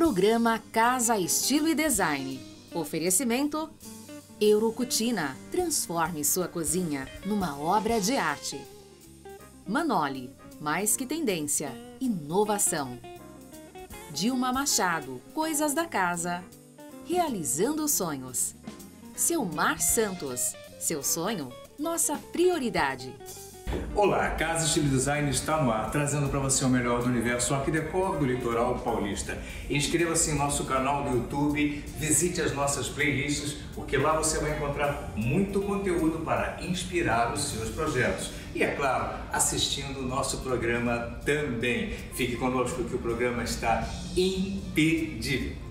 Programa Casa Estilo e Design. Oferecimento Eurocutina. Transforme sua cozinha numa obra de arte. Manoli. Mais que tendência. Inovação. Dilma Machado. Coisas da casa. Realizando sonhos. Silmar Santos. Seu sonho, nossa prioridade. Olá, Casa Estilo Design está no ar, trazendo para você o melhor do universo Art Décor do litoral paulista. Inscreva-se em nosso canal do YouTube, visite as nossas playlists, porque lá você vai encontrar muito conteúdo para inspirar os seus projetos. E, é claro, assistindo o nosso programa também. Fique conosco que o programa está imperdível.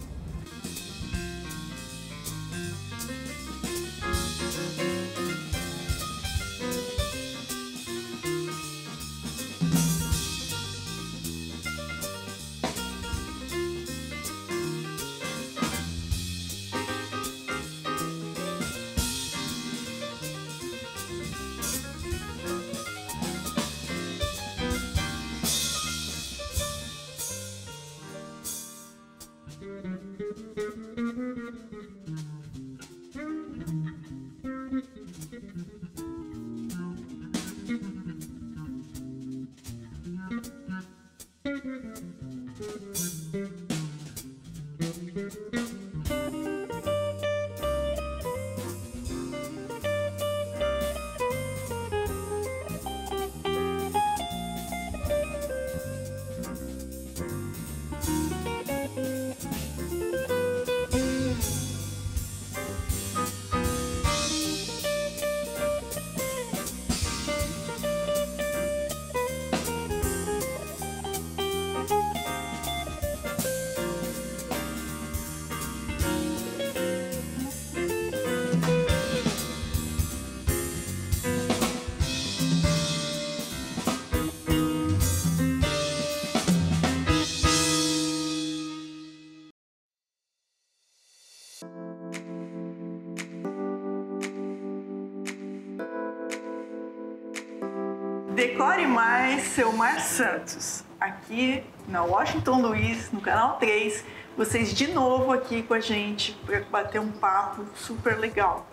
Decore Mais, Silmar Santos, aqui na Washington Luiz, no canal 3, vocês de novo aqui com a gente para bater um papo super legal.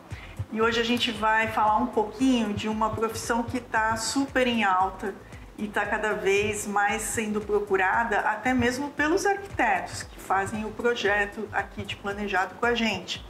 E hoje a gente vai falar um pouquinho de uma profissão que está super em alta e está cada vez mais sendo procurada, até mesmo pelos arquitetos que fazem o projeto aqui de planejado com a gente.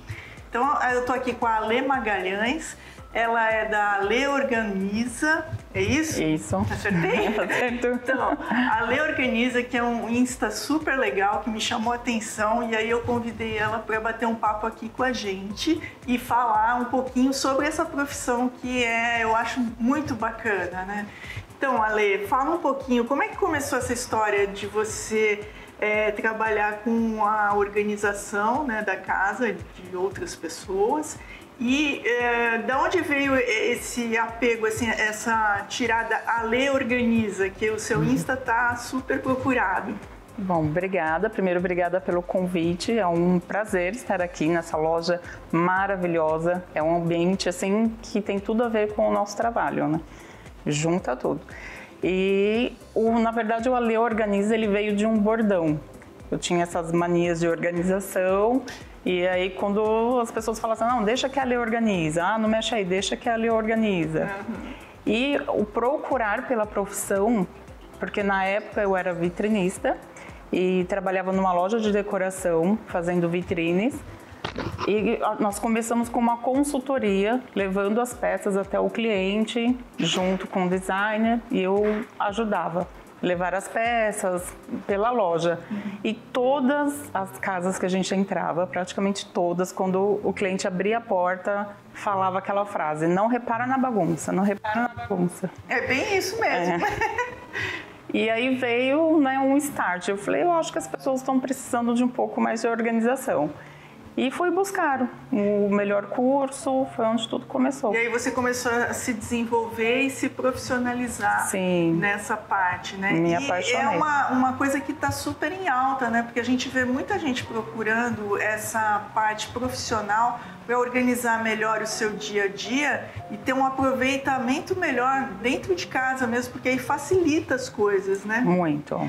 Então eu estou aqui com a Ale Magalhães. Ela é da Ale Organiza, é isso? Isso. Acertei? Acertou. Então, a Ale Organiza, que é um Insta super legal, que me chamou a atenção, e aí eu convidei ela para bater um papo aqui com a gente e falar um pouquinho sobre essa profissão que eu acho muito bacana, né? Então, Ale, fala um pouquinho, como é que começou essa história de você trabalhar com a organização, né, da casa de outras pessoas? E da onde veio esse apego, assim, essa tirada Ale Organiza, que o seu Insta tá super procurado? Bom, obrigada. Primeiro, obrigada pelo convite. É um prazer estar aqui nessa loja maravilhosa. É um ambiente, assim, que tem tudo a ver com o nosso trabalho, né? Junta tudo. E, na verdade, o Ale Organiza, ele veio de um bordão. Eu tinha essas manias de organização. E aí, quando as pessoas falam assim, não, deixa que a Ale organiza, não mexe aí, deixa que a Ale organiza. Uhum. E o procurar pela profissão, porque na época eu era vitrinista e trabalhava numa loja de decoração, fazendo vitrines. E nós começamos com uma consultoria, levando as peças até o cliente, junto com o designer, e eu ajudava. Levar as peças pela loja. E todas as casas que a gente entrava, praticamente todas, quando o cliente abria a porta, falava aquela frase, não repara na bagunça, não repara na bagunça. É bem isso mesmo. E aí veio, né, um start. Eu falei, eu acho que as pessoas estão precisando de um pouco mais de organização. E fui buscar o melhor curso, foi onde tudo começou. E aí você começou a se desenvolver e se profissionalizar. Sim. Nessa parte, né? Me apaixonei. É uma coisa que está super em alta, né? Porque a gente vê muita gente procurando essa parte profissional para organizar melhor o seu dia a dia e ter um aproveitamento melhor dentro de casa mesmo, porque aí facilita as coisas, né? Muito.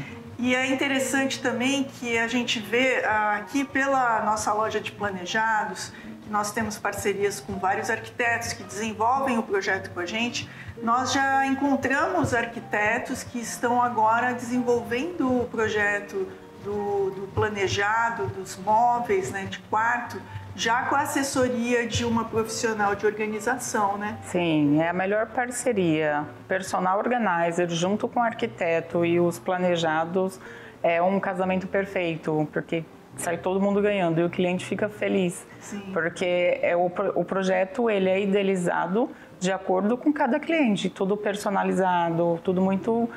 E é interessante também que a gente vê aqui pela nossa loja de planejados, que nós temos parcerias com vários arquitetos que desenvolvem o projeto com a gente, nós já encontramos arquitetos que estão agora desenvolvendo o projeto do planejado, dos móveis, né, de quarto, já com a assessoria de uma profissional de organização, né? Sim, é a melhor parceria. Personal organizer junto com o arquiteto e os planejados é um casamento perfeito, porque sai todo mundo ganhando e o cliente fica feliz. Sim. Porque o projeto ele é idealizado de acordo com cada cliente, tudo personalizado, tudo muito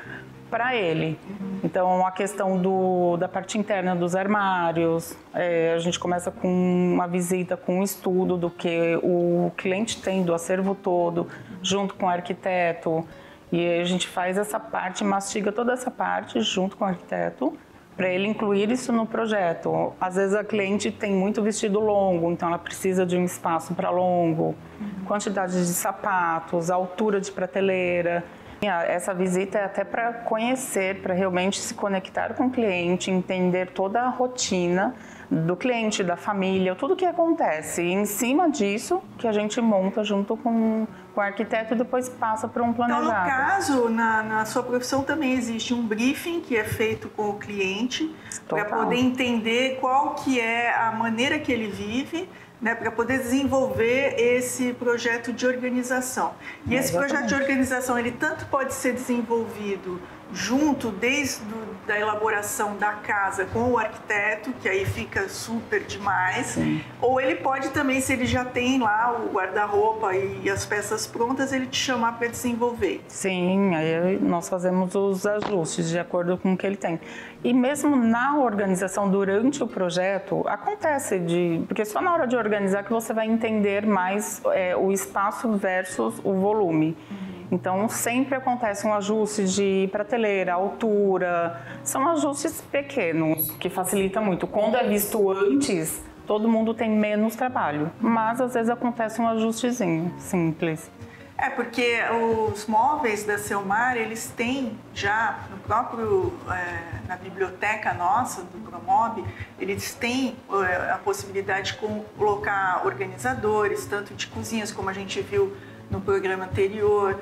para ele. Então, a questão da parte interna dos armários, a gente começa com uma visita, com um estudo do que o cliente tem, do acervo todo, junto com o arquiteto. E a gente faz essa parte, mastiga toda essa parte junto com o arquiteto, para ele incluir isso no projeto. Às vezes a cliente tem muito vestido longo, então ela precisa de um espaço para longo, quantidade de sapatos, altura de prateleira. Essa visita é até para conhecer, para realmente se conectar com o cliente, entender toda a rotina do cliente, da família, tudo o que acontece. E em cima disso que a gente monta junto com o arquiteto e depois passa para um planejado. Então, no caso, na sua profissão também existe um briefing que é feito com o cliente para poder entender qual que é a maneira que ele vive, né, para poder desenvolver esse projeto de organização. E esse projeto de organização, ele tanto pode ser desenvolvido junto desde da elaboração da casa com o arquiteto, que aí fica super demais. Sim. Ou ele pode também, se ele já tem lá o guarda-roupa e as peças prontas, ele te chamar para desenvolver. Sim, aí nós fazemos os ajustes de acordo com o que ele tem. E mesmo na organização, durante o projeto, acontece porque só na hora de organizar que você vai entender mais o espaço versus o volume. Então, sempre acontece um ajuste de prateleira, altura. São ajustes pequenos, que facilita muito. Quando é visto antes, todo mundo tem menos trabalho. Mas, às vezes, acontece um ajustezinho simples. Porque os móveis da Selmar, eles têm já no próprio, na biblioteca nossa, do Promob, eles têm a possibilidade de colocar organizadores, tanto de cozinhas, como a gente viu no programa anterior.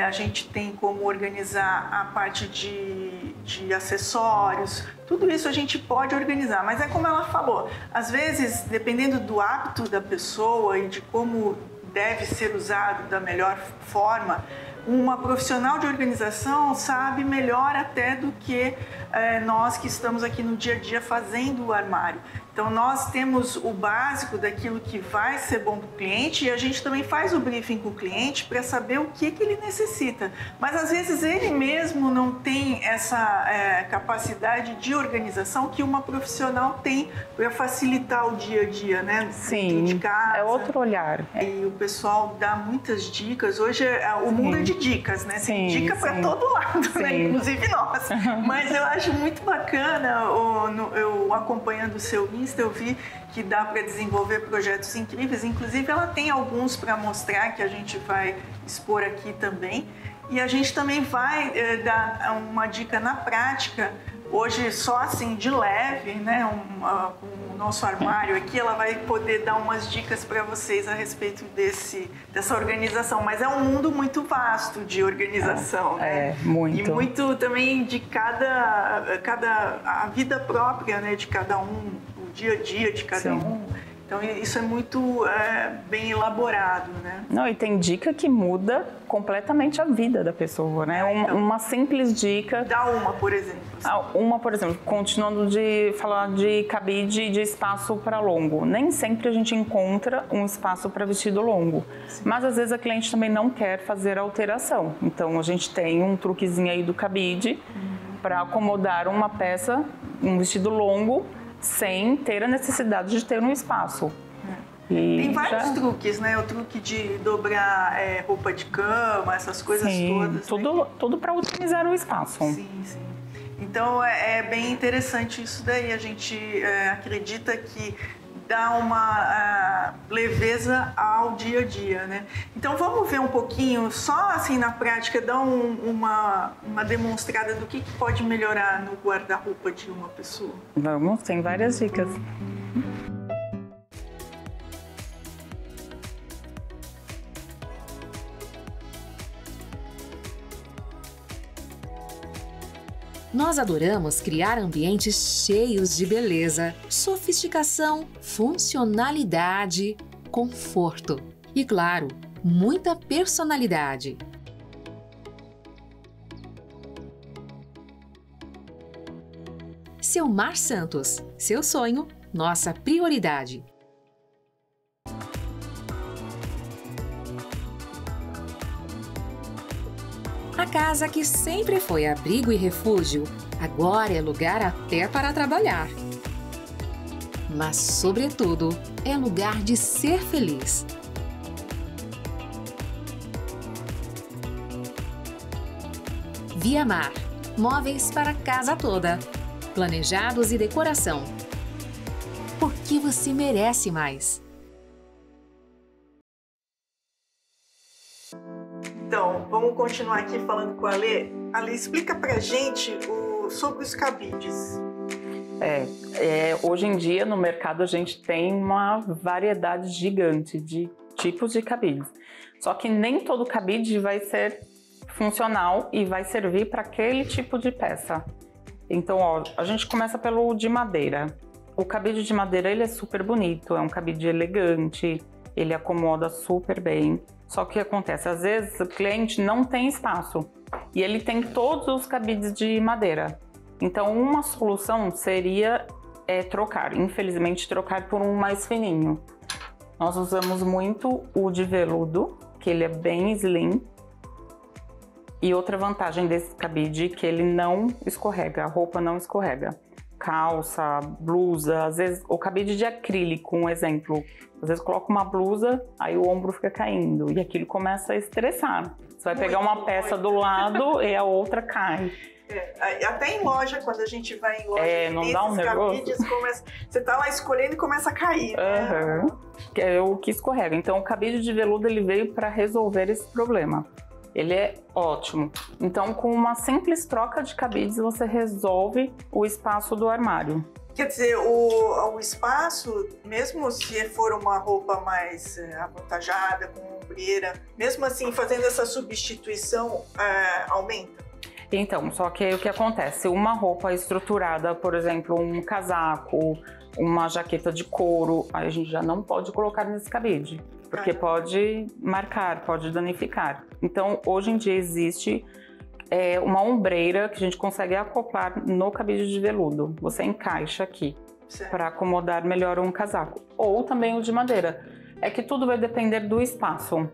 A gente tem como organizar a parte de acessórios. Tudo isso a gente pode organizar, mas é como ela falou, às vezes, dependendo do hábito da pessoa e de como deve ser usado da melhor forma, uma profissional de organização sabe melhor até do que nós que estamos aqui no dia a dia fazendo o armário. Então, nós temos o básico daquilo que vai ser bom para o cliente e a gente também faz o briefing com o cliente para saber o que ele necessita. Mas, às vezes, ele mesmo não tem essa capacidade de organização que uma profissional tem para facilitar o dia a dia, né? Sim, de casa. É outro olhar. E o pessoal dá muitas dicas. Hoje, o mundo é de dicas, né? Tem dica para todo lado, né? Inclusive nós. Mas eu acho muito bacana, eu acompanhando o seu Insta, eu vi que dá para desenvolver projetos incríveis. Inclusive, ela tem alguns para mostrar que a gente vai expor aqui também. E a gente também vai dar uma dica na prática. Hoje, só assim, de leve, né, com o nosso armário aqui, ela vai poder dar umas dicas para vocês a respeito dessa organização. Mas é um mundo muito vasto de organização, né? Muito. E muito também de a vida própria, né, de cada um, o dia a dia de cada um. Então, isso é muito bem elaborado, né? Não, e tem dica que muda completamente a vida da pessoa, né? Uma simples dica. Dá uma, por exemplo. Uma, por exemplo, continuando de falar de cabide de espaço para longo. Nem sempre a gente encontra um espaço para vestido longo. Sim. Mas, às vezes, a cliente também não quer fazer alteração. Então, a gente tem um truquezinho aí do cabide para acomodar uma peça, um vestido longo, sem ter a necessidade de ter um espaço. Tem vários truques, né? O truque de dobrar roupa de cama, essas coisas todas. Tudo para otimizar o espaço. Sim. Então, é bem interessante isso daí. A gente acredita que dá uma leveza ao dia a dia, né? Então vamos ver um pouquinho, só assim na prática, dar uma demonstrada do que pode melhorar no guarda-roupa de uma pessoa. Vamos, tem várias dicas. Nós adoramos criar ambientes cheios de beleza, sofisticação, funcionalidade, conforto e, claro, muita personalidade. Selmar Santos, seu sonho, nossa prioridade. A casa que sempre foi abrigo e refúgio, agora é lugar até para trabalhar. Mas, sobretudo, é lugar de ser feliz. Via Mar, móveis para a casa toda, planejados e decoração. Porque você merece mais. Então, vamos continuar aqui falando com a Alê. Alê, explica pra gente sobre os cabides. Hoje em dia no mercado a gente tem uma variedade gigante de tipos de cabides. Só que nem todo cabide vai ser funcional e vai servir para aquele tipo de peça. Então, ó, a gente começa pelo de madeira. O cabide de madeira ele é super bonito, é um cabide elegante, ele acomoda super bem. Só que o que acontece? Às vezes o cliente não tem espaço e ele tem todos os cabides de madeira. Então uma solução seria trocar, infelizmente trocar por um mais fininho. Nós usamos muito o de veludo, que ele é bem slim. E outra vantagem desse cabide é que ele não escorrega, a roupa não escorrega. Calça, blusa, às vezes o cabide de acrílico, um exemplo. Às vezes coloca uma blusa, aí o ombro fica caindo e aquilo começa a estressar. Você vai pegar uma peça do lado e a outra cai. Até em loja, quando a gente vai em loja, não dá um nervoso? Você tá lá escolhendo e começa a cair. Né? Que é o que escorrega. Então o cabide de veludo ele veio para resolver esse problema. Ele é ótimo. Então, com uma simples troca de cabides, você resolve o espaço do armário. Quer dizer, o espaço, mesmo se for uma roupa mais avantajada, com ombreira, mesmo assim, fazendo essa substituição, aumenta? Então, só que o que acontece? Uma roupa estruturada, por exemplo, um casaco, uma jaqueta de couro, aí a gente já não pode colocar nesse cabide. Porque pode marcar, pode danificar. Então, hoje em dia existe uma ombreira que a gente consegue acoplar no cabide de veludo. Você encaixa aqui para acomodar melhor um casaco. Ou também o de madeira. É que tudo vai depender do espaço.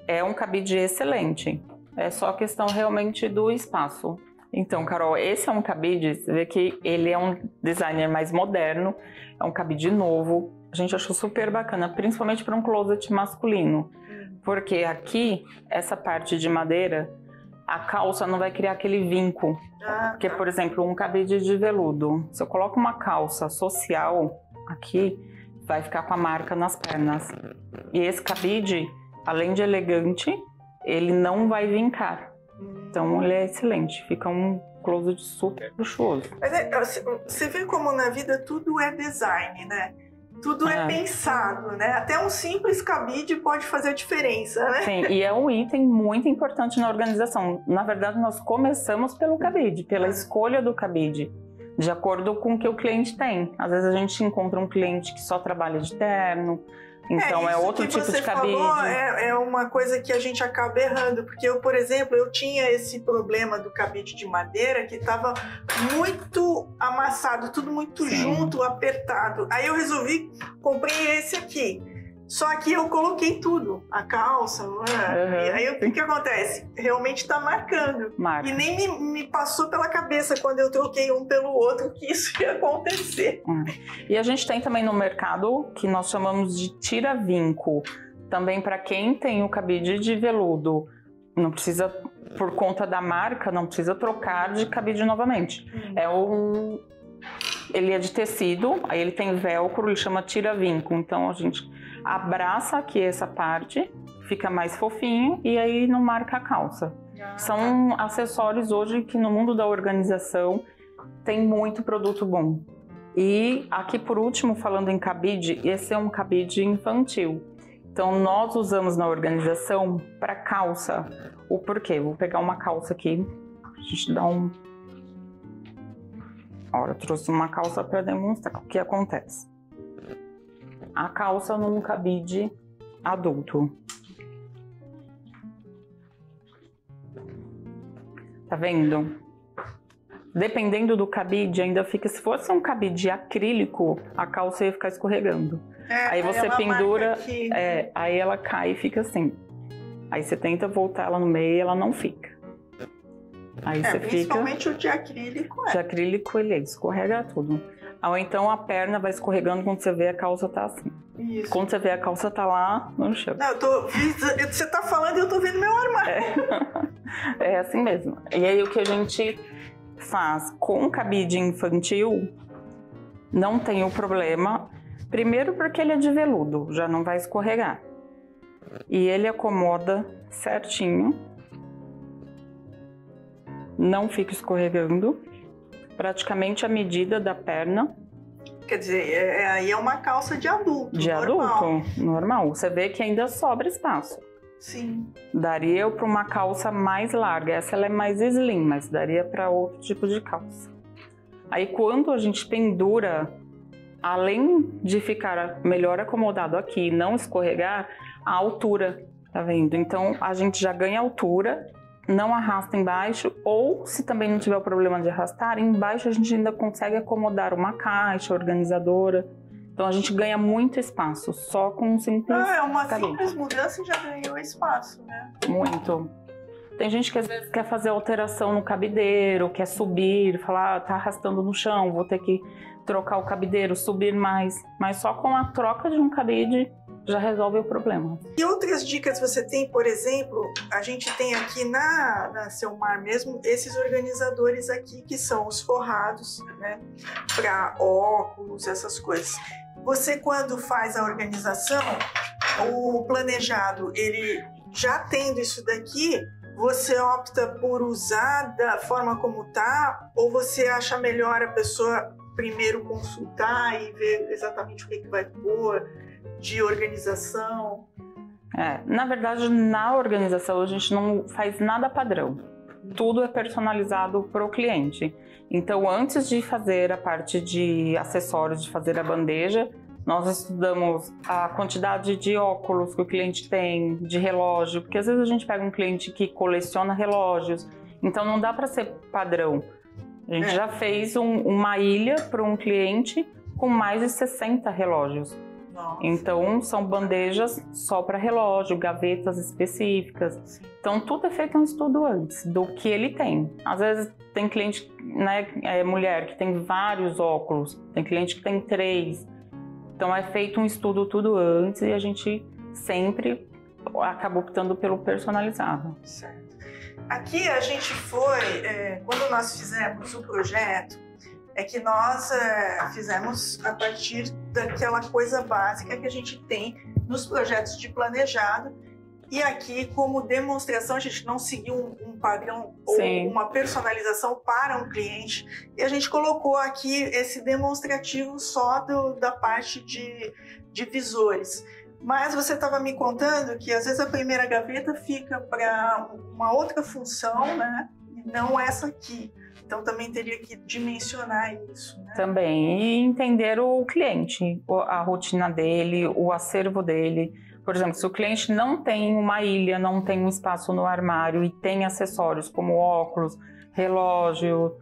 É um cabide excelente. É só questão realmente do espaço. Então, Carol, esse é um cabide, você vê que ele é um designer mais moderno, é um cabide novo. A gente achou super bacana, principalmente para um closet masculino. Porque aqui, essa parte de madeira, a calça não vai criar aquele vinco. Porque, por exemplo, um cabide de veludo, se eu coloco uma calça social aqui, vai ficar com a marca nas pernas. E esse cabide, além de elegante, ele não vai vincar. Então ele é excelente, fica um closet super luxuoso. Mas você vê como na vida tudo é design, né? Tudo é pensado, né? Até um simples cabide pode fazer a diferença, né? Sim, e é um item muito importante na organização. Na verdade, nós começamos pelo cabide, pela escolha do cabide, de acordo com o que o cliente tem. Às vezes a gente encontra um cliente que só trabalha de terno, então é outro tipo de cabide. Falou, é uma coisa que a gente acaba errando, porque eu, por exemplo, eu tinha esse problema do cabide de madeira que estava muito amassado, tudo muito junto, apertado. Aí eu resolvi, comprei esse aqui. Só que eu coloquei tudo, a calça, e aí o que acontece? Realmente está marcando. Marca. E nem me passou pela cabeça quando eu troquei um pelo outro que isso ia acontecer. E a gente tem também no mercado que nós chamamos de tira-vinco. Também para quem tem o cabide de veludo, não precisa, por conta da marca, não precisa trocar de cabide novamente. ele é de tecido, aí ele tem velcro, ele chama tira-vinco. Então a gente abraça aqui essa parte, fica mais fofinho e aí não marca a calça. São acessórios hoje que no mundo da organização tem muito produto bom. E aqui por último, falando em cabide, esse é um cabide infantil. Então nós usamos na organização para calça. O porquê? Vou pegar uma calça aqui, a gente dá um... Olha, eu trouxe uma calça para demonstrar o que acontece. A calça num cabide adulto. Tá vendo? Dependendo do cabide, ainda fica... Se fosse um cabide acrílico, a calça ia ficar escorregando. Aí você pendura, aí ela cai e fica assim. Aí você tenta voltar ela no meio e ela não fica. Aí você principalmente fica... o de acrílico. De acrílico ele escorrega tudo. Ou então a perna vai escorregando quando você vê a calça tá assim. Isso. Quando você vê a calça tá lá no chão. Não, você tá falando e eu tô vendo meu armário. É assim mesmo. E aí o que a gente faz com cabide infantil não tem o problema. Primeiro porque ele é de veludo, já não vai escorregar. E ele acomoda certinho. Não fica escorregando. Praticamente a medida da perna. Quer dizer, aí é uma calça de adulto. De normal. adulto, normal. Você vê que ainda sobra espaço. Sim. Daria para uma calça mais larga. Essa ela é mais slim, mas daria para outro tipo de calça. Aí quando a gente pendura, além de ficar melhor acomodado aqui, não escorregar, a altura, tá vendo? Então a gente já ganha altura, não arrasta embaixo, ou se também não tiver o problema de arrastar, embaixo a gente ainda consegue acomodar uma caixa organizadora. Então a gente ganha muito espaço, só com um simples É uma cabide. simples mudança e já ganhou espaço, né? Muito. Tem gente que às vezes quer fazer alteração no cabideiro, quer subir, falar, tá arrastando no chão, vou ter que trocar o cabideiro, subir mais. Mas só com a troca de um cabide já resolve o problema. E outras dicas você tem, por exemplo, a gente tem aqui na Selmar mesmo, esses organizadores aqui que são os forrados, né? Para óculos, essas coisas. Você, quando faz a organização, o planejado, ele já tendo isso daqui, você opta por usar da forma como tá, ou você acha melhor a pessoa primeiro consultar e ver exatamente o que vai pôr de organização? Na verdade, na organização a gente não faz nada padrão. Tudo é personalizado para o cliente. Então, antes de fazer a parte de acessórios, de fazer a bandeja, nós estudamos a quantidade de óculos que o cliente tem, de relógio, porque às vezes a gente pega um cliente que coleciona relógios, então não dá para ser padrão. A gente já fez uma ilha para um cliente com mais de 60 relógios. Nossa. Então são bandejas só para relógio, gavetas específicas. Então tudo é feito um estudo antes do que ele tem. Às vezes tem cliente, né, mulher que tem vários óculos, tem cliente que tem 3. Então é feito um estudo tudo antes e a gente sempre acaba optando pelo personalizado. Certo. Aqui a gente foi, quando nós fizemos o projeto, é que nós fizemos a partir daquela coisa básica que a gente tem nos projetos de planejado. E aqui, como demonstração, a gente não seguiu um padrão ou uma personalização para um cliente. E a gente colocou aqui esse demonstrativo só da parte de visores. Mas você estava me contando que às vezes a primeira gaveta fica para uma outra função, né? E não essa aqui. Então também teria que dimensionar isso, né? Também. E entender o cliente, a rotina dele, o acervo dele. Por exemplo, se o cliente não tem uma ilha, não tem um espaço no armário e tem acessórios como óculos, relógio,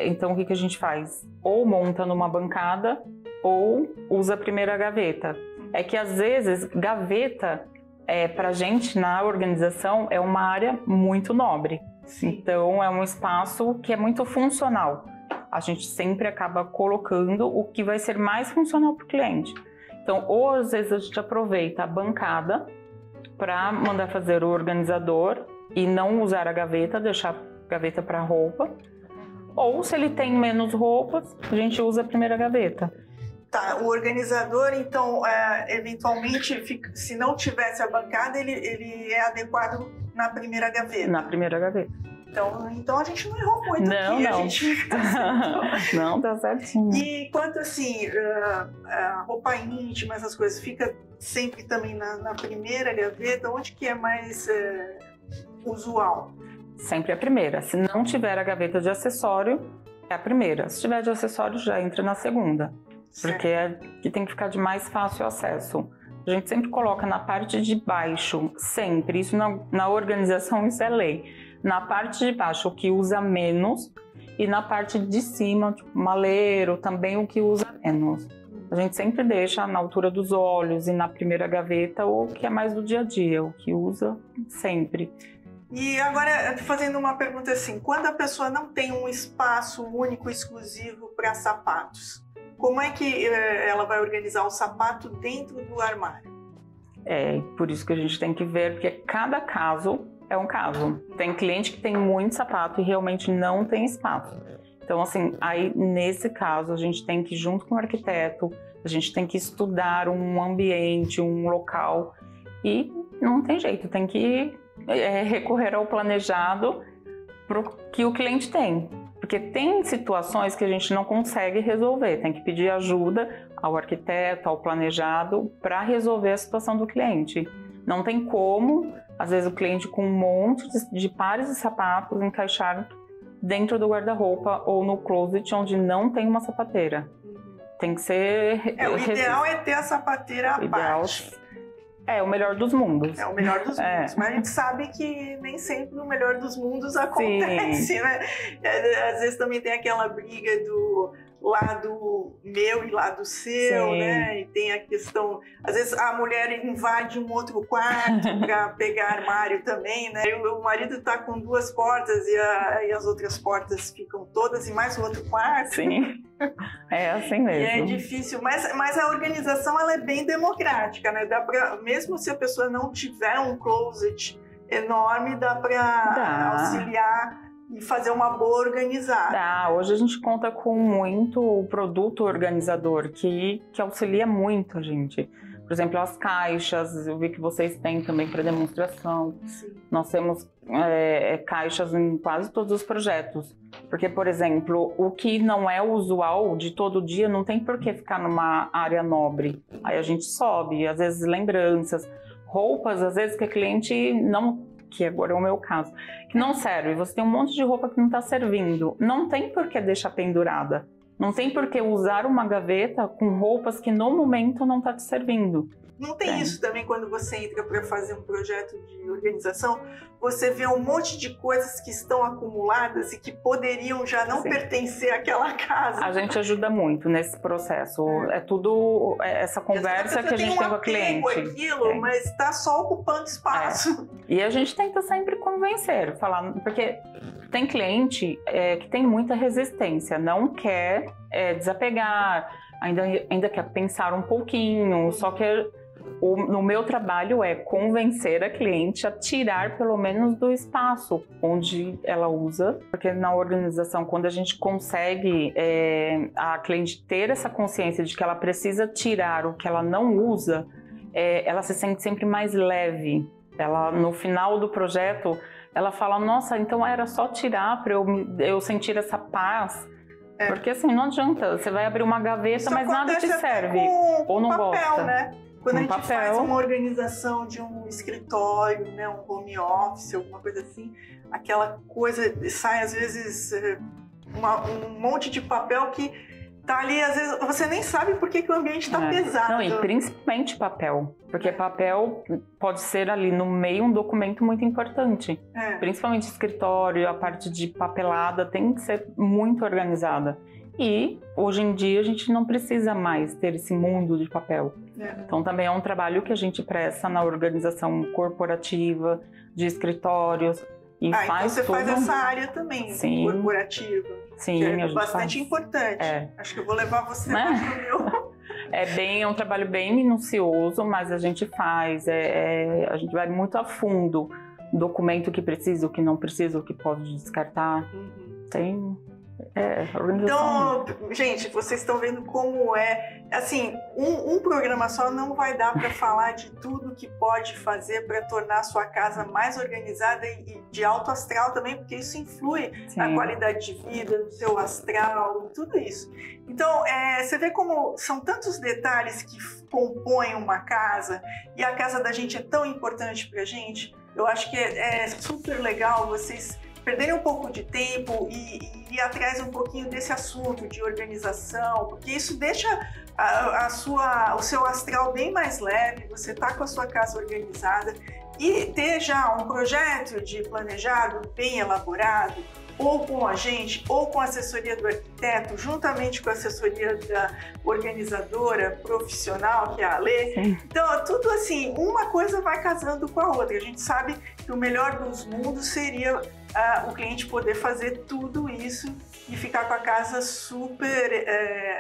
então o que a gente faz? Ou monta numa bancada ou usa a primeira gaveta. É que às vezes gaveta, pra gente na organização, é uma área muito nobre. Então é um espaço que é muito funcional. A gente sempre acaba colocando o que vai ser mais funcional para o cliente. Então, ou às vezes a gente aproveita a bancada para mandar fazer o organizador e não usar a gaveta, deixar a gaveta para roupa. Ou se ele tem menos roupas, a gente usa a primeira gaveta. Tá, o organizador, então, eventualmente, se não tivesse a bancada, ele é adequado na primeira gaveta. Na primeira gaveta. Então a gente não errou muito não, aqui. Não, a gente não, tá certinho. E quanto assim, a roupa íntima, essas coisas, fica sempre também na primeira gaveta? Onde que é mais usual? Sempre a primeira. Se não tiver a gaveta de acessório, é a primeira. Se tiver de acessório, já entra na segunda. Certo. Porque é que tem que ficar de mais fácil acesso. A gente sempre coloca na parte de baixo, sempre. Isso na organização, isso é lei. Na parte de baixo, o que usa menos. E na parte de cima, tipo, maleiro, também o que usa menos. A gente sempre deixa na altura dos olhos e na primeira gaveta o que é mais do dia a dia, o que usa sempre. E agora, fazendo uma pergunta assim, quando a pessoa não tem um espaço único, exclusivo para sapatos, como é que ela vai organizar o sapato dentro do armário? É, por isso que a gente tem que ver, porque cada caso é um caso. Tem cliente que tem muito sapato e realmente não tem espaço. Então, assim, aí nesse caso a gente tem que, junto com o arquiteto, a gente tem que estudar um ambiente, um local e não tem jeito, tem que recorrer ao planejado para o que o cliente tem. Porque tem situações que a gente não consegue resolver, tem que pedir ajuda ao arquiteto, ao planejado, para resolver a situação do cliente. Não tem como, às vezes, o cliente com um monte de pares de sapatos encaixar dentro do guarda-roupa ou no closet onde não tem uma sapateira. Tem que ser... o ideal é ter a sapateira à parte. É o melhor dos mundos. É o melhor dos mundos, mas a gente sabe que nem sempre o melhor dos mundos acontece, né? Às vezes também tem aquela briga do lado meu e lado seu, né? E tem a questão, às vezes a mulher invade um outro quarto para pegar armário também, né? E o marido tá com 2 portas e as outras portas ficam todas em mais um outro quarto. Sim, é assim mesmo. E é difícil, mas a organização ela é bem democrática, né? Dá pra, mesmo se a pessoa não tiver um closet enorme, dá para auxiliar e fazer uma boa organizada. Hoje a gente conta com muito produto organizador que auxilia muito a gente. Por exemplo, as caixas, eu vi que vocês têm também para demonstração. Sim. Nós temos caixas em quase todos os projetos. Porque, por exemplo, o que não é usual de todo dia não tem por que ficar numa área nobre. Aí a gente sobe, às vezes lembranças, roupas, às vezes que a cliente não... que agora é o meu caso, que não serve. Você tem um monte de roupa que não está servindo. Não tem por que deixar pendurada. Não tem por que usar uma gaveta com roupas que no momento não está te servindo. Não tem isso também quando você entra para fazer um projeto de organização? Você vê um monte de coisas que estão acumuladas e que poderiam já não pertencer àquela casa. A gente ajuda muito nesse processo. É tudo essa conversa que a gente tem com a cliente. Aquilo, mas está só ocupando espaço. E a gente tenta sempre convencer, falar, porque tem cliente que tem muita resistência, não quer desapegar, ainda quer pensar um pouquinho, só que no meu trabalho é convencer a cliente a tirar pelo menos do espaço onde ela usa, porque na organização, quando a gente consegue a cliente ter essa consciência de que ela precisa tirar o que ela não usa, ela se sente sempre mais leve. Ela, no final do projeto, ela fala, nossa, então era só tirar para eu sentir essa paz. Porque assim, não adianta, você vai abrir uma gaveta, mas nada te serve. Ou não papel, gosta. Né? Quando a gente faz uma organização de um escritório, né, um home office, alguma coisa assim, aquela coisa, sai às vezes um monte de papel que tá ali, às vezes você nem sabe por que o ambiente tá pesado. Não, e principalmente papel, porque papel pode ser ali no meio um documento muito importante. Principalmente escritório, a parte de papelada tem que ser muito organizada. E hoje em dia a gente não precisa mais ter esse mundo de papel. Então também é um trabalho que a gente presta na organização corporativa, de escritórios. E faz então você tudo... faz essa área também, corporativa. Sim, que a gente bastante importante. Acho que eu vou levar você para o meu. É um trabalho bem minucioso, mas a gente faz. A gente vai muito a fundo. Documento que precisa, o que não precisa, o que pode descartar. Então, gente, vocês estão vendo como assim, um programa só não vai dar para falar de tudo que pode fazer para tornar a sua casa mais organizada e de alto astral também, porque isso influi na qualidade de vida, no seu astral, tudo isso. Então, você vê como são tantos detalhes que compõem uma casa, e a casa da gente é tão importante para a gente. Eu acho que é super legal vocês perderem um pouco de tempo e ir atrás um pouquinho desse assunto de organização, porque isso deixa o seu astral bem mais leve, você está com a sua casa organizada, e ter já um projeto de planejado bem elaborado, ou com a gente, ou com a assessoria do arquiteto, juntamente com a assessoria da organizadora profissional, que é a Alê. Então, tudo assim, uma coisa vai casando com a outra. A gente sabe que o melhor dos mundos seria o cliente poder fazer tudo isso e ficar com a casa super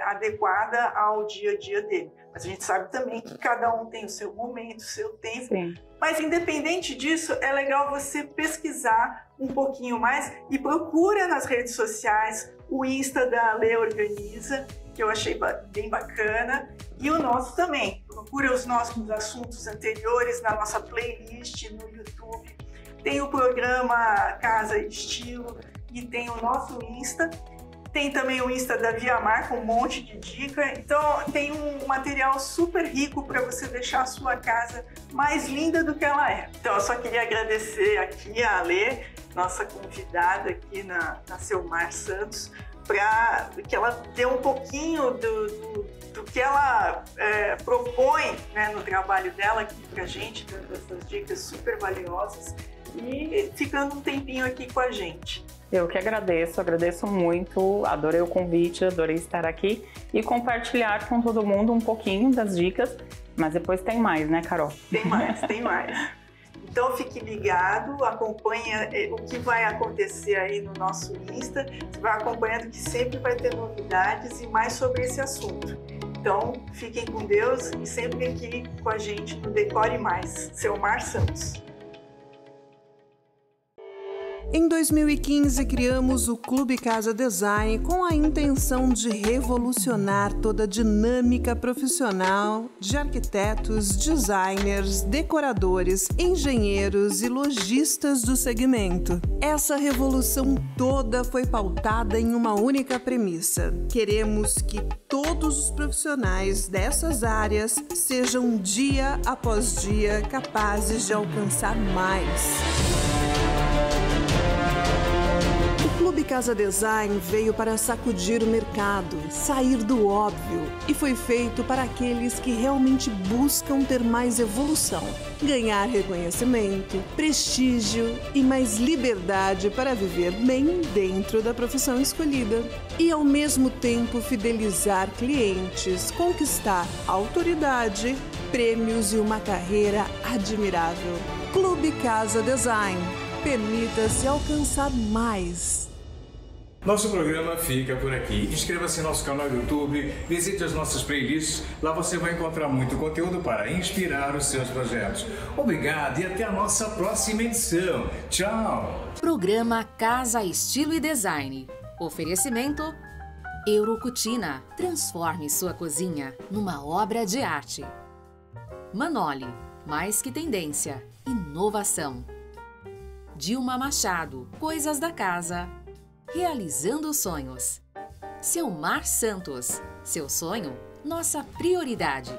adequada ao dia a dia dele. Mas a gente sabe também que cada um tem o seu momento, o seu tempo. Sim. Mas independente disso, é legal você pesquisar um pouquinho mais e procura nas redes sociais o Insta da Ale Organiza, que eu achei bem bacana, e o nosso também. Procura os nossos assuntos anteriores na nossa playlist no YouTube. Tem o programa Casa e Estilo e tem o nosso Insta. Tem também o Insta da Viamar com um monte de dica. Então tem um material super rico para você deixar a sua casa mais linda do que ela é. Então eu só queria agradecer aqui a Alê, nossa convidada aqui na Selmar Santos, para que ela dê um pouquinho do que ela propõe, né, no trabalho dela aqui pra gente, dando essas dicas super valiosas e ficando um tempinho aqui com a gente. Eu que agradeço muito, adorei o convite, adorei estar aqui e compartilhar com todo mundo um pouquinho das dicas, mas depois tem mais, né, Carol? Tem mais. Então fique ligado, acompanha o que vai acontecer aí no nosso Insta, você vai acompanhando que sempre vai ter novidades e mais sobre esse assunto. Então fiquem com Deus e sempre aqui com a gente no Decore Mais, Selmar Santos. Em 2015, criamos o Clube Casa Design com a intenção de revolucionar toda a dinâmica profissional de arquitetos, designers, decoradores, engenheiros e lojistas do segmento. Essa revolução toda foi pautada em uma única premissa. Queremos que todos os profissionais dessas áreas sejam dia após dia capazes de alcançar mais. O Clube Casa Design veio para sacudir o mercado, sair do óbvio, e foi feito para aqueles que realmente buscam ter mais evolução, ganhar reconhecimento, prestígio e mais liberdade para viver bem dentro da profissão escolhida. E ao mesmo tempo fidelizar clientes, conquistar autoridade, prêmios e uma carreira admirável. Clube Casa Design. Permita-se alcançar mais. Nosso programa fica por aqui. Inscreva-se no nosso canal do YouTube, visite as nossas playlists, lá você vai encontrar muito conteúdo para inspirar os seus projetos. Obrigado e até a nossa próxima edição. Tchau! Programa Casa, Estilo e Design. Oferecimento Eurocutina. Transforme sua cozinha numa obra de arte. Manoli. Mais que tendência. Inovação. Dilma Machado, Coisas da Casa, realizando sonhos. Selmar Santos, seu sonho, nossa prioridade.